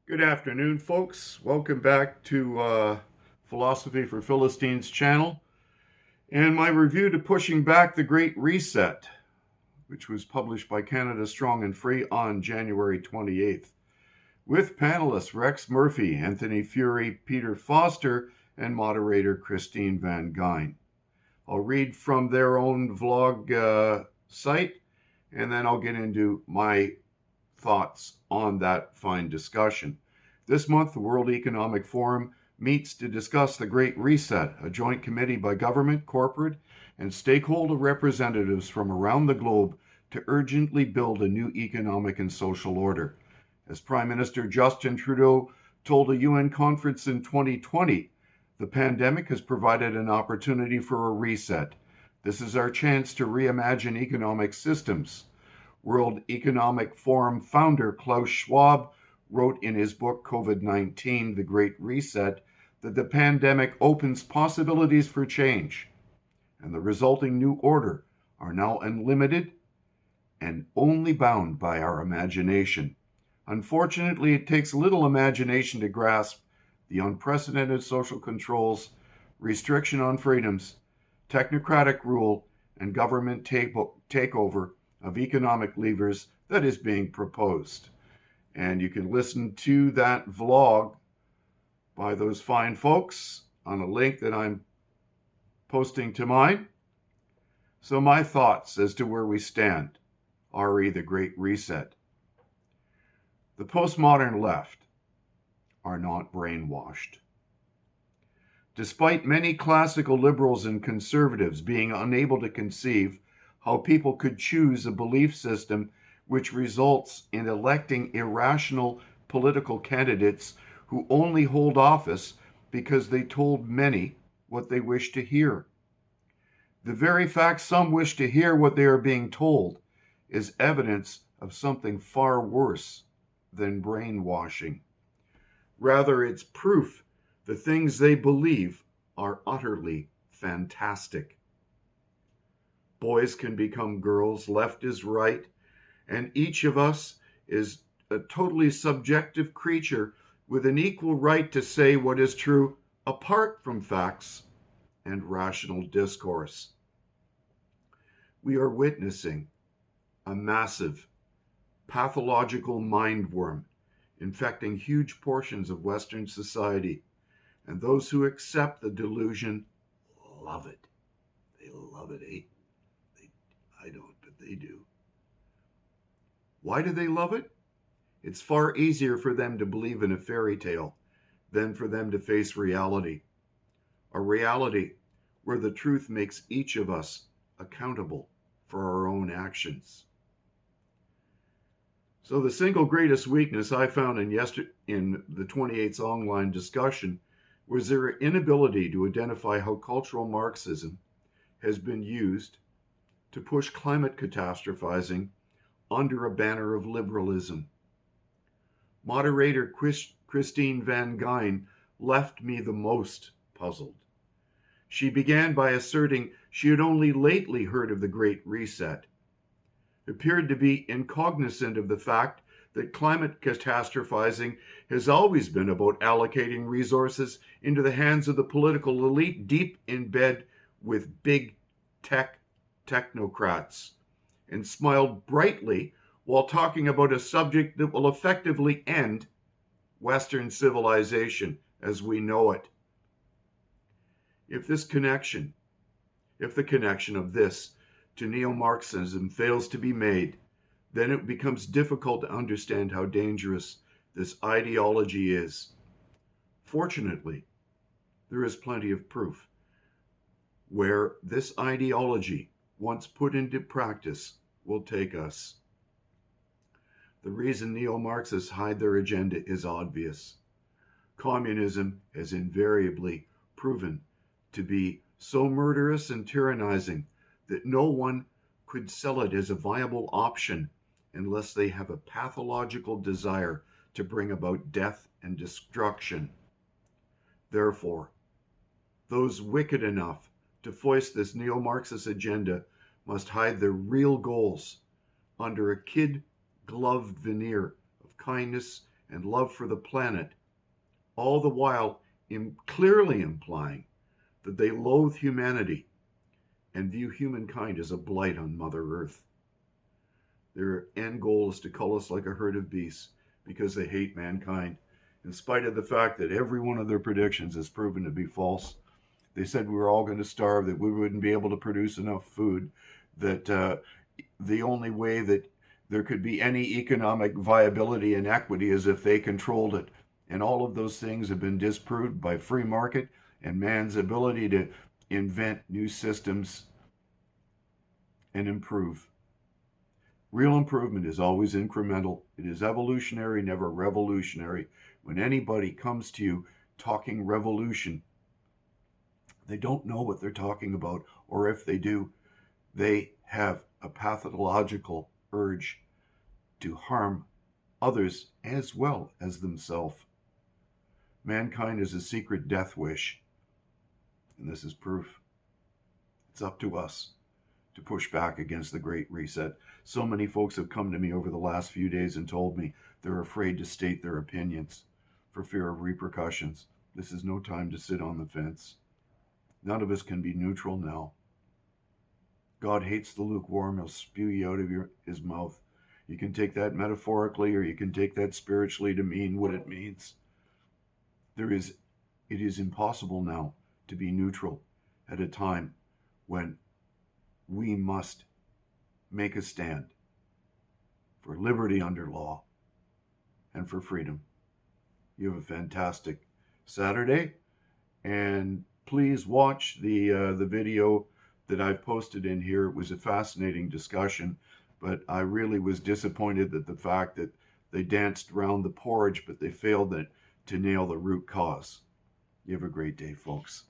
Good afternoon, folks. Welcome back to Philosophy for Philistines channel and my review to Pushing Back the Great Reset, which was published by Canada Strong and Free on January 28th, with panelists Rex Murphy, Anthony Furey, Peter Foster, and moderator Christine Van Geyn. I'll read from their own vlog site, and then I'll get into my thoughts on that fine discussion. This month, the World Economic Forum meets to discuss the Great Reset, a joint committee by government, corporate, and stakeholder representatives from around the globe to urgently build a new economic and social order. As Prime Minister Justin Trudeau told a UN conference in 2020, the pandemic has provided an opportunity for a reset. This is our chance to reimagine economic systems. World Economic Forum founder Klaus Schwab wrote in his book COVID-19, The Great Reset, that the pandemic opens possibilities for change, and the resulting new order are now unlimited and only bound by our imagination. Unfortunately, it takes little imagination to grasp the unprecedented social controls, restriction on freedoms, technocratic rule, and government takeover of economic levers that is being proposed. And you can listen to that vlog by those fine folks on a link that I'm posting to mine. So my thoughts as to where we stand, re the Great Reset. The postmodern left are not brainwashed. Despite many classical liberals and conservatives being unable to conceive how people could choose a belief system which results in electing irrational political candidates who only hold office because they told many what they wish to hear. The very fact some wish to hear what they are being told is evidence of something far worse than brainwashing. Rather, it's proof the things they believe are utterly fantastic. Boys can become girls, left is right, and each of us is a totally subjective creature with an equal right to say what is true apart from facts and rational discourse. We are witnessing a massive pathological mindworm infecting huge portions of Western society, and those who accept the delusion love it. They love it, eh? I don't, but they do. Why do they love it? It's far easier for them to believe in a fairy tale than for them to face reality. A reality where the truth makes each of us accountable for our own actions. So the single greatest weakness I found in the 28th online discussion was their inability to identify how cultural Marxism has been used to push climate catastrophizing under a banner of liberalism. Moderator Christine Van Geyn left me the most puzzled. She began by asserting she had only lately heard of the Great Reset, appeared to be incognizant of the fact that climate catastrophizing has always been about allocating resources into the hands of the political elite deep in bed with big tech technocrats, and smiled brightly while talking about a subject that will effectively end Western civilization as we know it. If the connection of this to neo-Marxism fails to be made, then it becomes difficult to understand how dangerous this ideology is. Fortunately, there is plenty of proof where this ideology, once put into practice, will take us. The reason neo-Marxists hide their agenda is obvious. Communism has invariably proven to be so murderous and tyrannizing that no one could sell it as a viable option unless they have a pathological desire to bring about death and destruction. Therefore, those wicked enough to foist this neo-Marxist agenda must hide their real goals under a kid-gloved veneer of kindness and love for the planet, all the while clearly implying that they loathe humanity and view humankind as a blight on Mother Earth. Their end goal is to cull us like a herd of beasts because they hate mankind, in spite of the fact that every one of their predictions has proven to be false. They said we were all going to starve, that we wouldn't be able to produce enough food, that the only way that there could be any economic viability and equity is if they controlled it. And all of those things have been disproved by free market and man's ability to invent new systems and improve. Real improvement is always incremental. It is evolutionary, never revolutionary. When anybody comes to you talking revolution, they don't know what they're talking about, or if they do, they have a pathological urge to harm others as well as themselves. Mankind is a secret death wish, and this is proof. It's up to us to push back against the Great Reset. So many folks have come to me over the last few days and told me they're afraid to state their opinions for fear of repercussions. This is no time to sit on the fence. None of us can be neutral now. God hates the lukewarm. He'll spew you out of his mouth. You can take that metaphorically, or you can take that spiritually to mean what it means. It is impossible now to be neutral at a time when we must make a stand for liberty under law and for freedom. You have a fantastic Saturday, and please watch the video that I've posted in here. It was a fascinating discussion, but I really was disappointed that the fact that they danced around the porridge, but they failed to nail the root cause. You have a great day, folks.